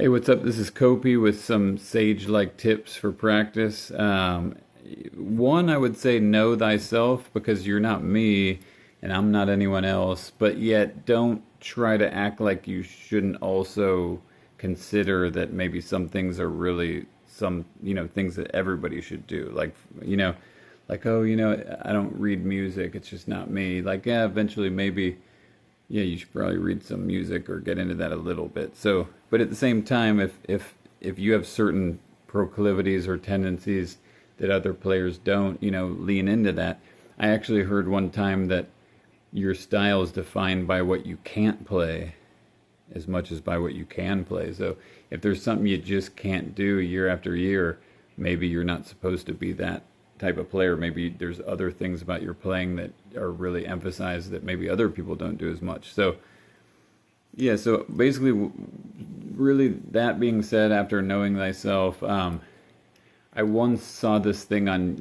Hey, what's up? This is Kopi with some sage-like tips for practice. One, I would say know thyself because you're not me and I'm not anyone else, but yet don't try to act like you shouldn't also consider that maybe some things are really things that everybody should do. Like, oh, I don't read music, it's just not me. Like, yeah, eventually maybe yeah, you should probably read some music or get into that a little bit. So, but at the same time, if you have certain proclivities or tendencies that other players don't, lean into that. I actually heard one time that your style is defined by what you can't play as much as by what you can play. So, if there's something you just can't do year after year, maybe you're not supposed to be that type of player. Maybe there's other things about your playing that are really emphasized that maybe other people don't do as much. So, yeah, so basically, really, that being said, after knowing thyself, I once saw this thing on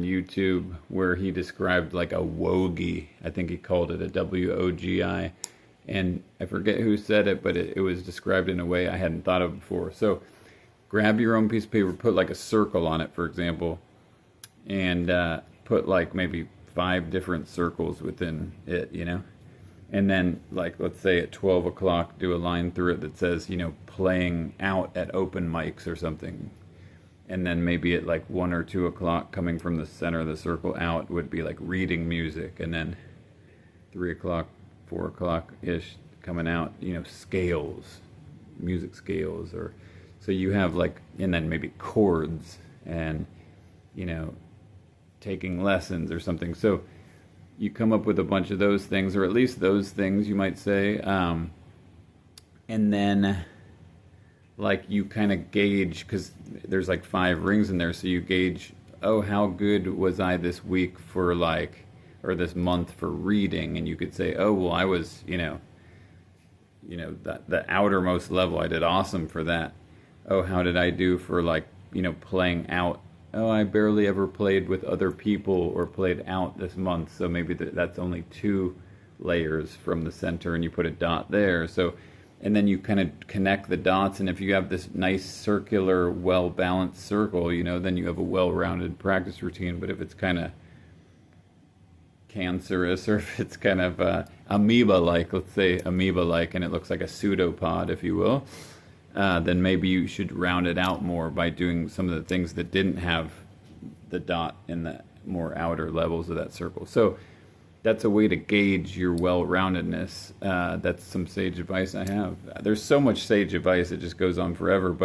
YouTube where he described like a wogi. I think he called it a wogi, and I forget who said it, but it was described in a way I hadn't thought of before. So, grab your own piece of paper, put like a circle on it, for example, and put like maybe 5 different circles within it. And then, like, let's say at 12 o'clock, do a line through it that says, playing out at open mics or something. And then maybe at like 1 or 2 o'clock, coming from the center of the circle out, would be like reading music. And then 3 o'clock, 4 o'clock ish, coming out, scales, music scales. Or so you have like, and then maybe chords and, you know, taking lessons or something. So you come up with a bunch of those things, or at least those things, you might say. And then, like, you kind of gauge, because there's like 5 rings in there, so you gauge, oh, how good was I this week for like, or this month for reading? And you could say, oh, well, I was, the outermost level, I did awesome for that. Oh, how did I do for like, playing out? Oh, I barely ever played with other people or played out this month, so maybe that's only 2 layers from the center, and you put a dot there. So, and then you kind of connect the dots, and if you have this nice circular, well-balanced circle, then you have a well-rounded practice routine. But if it's kind of cancerous, or if it's kind of amoeba-like, let's say amoeba-like, and it looks like a pseudopod, if you will, then maybe you should round it out more by doing some of the things that didn't have the dot in the more outer levels of that circle. So that's a way to gauge your well-roundedness. That's some sage advice I have. There's so much sage advice, it just goes on forever,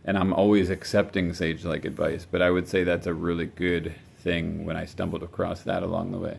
and I'm always accepting sage-like advice, but I would say that's a really good thing when I stumbled across that along the way.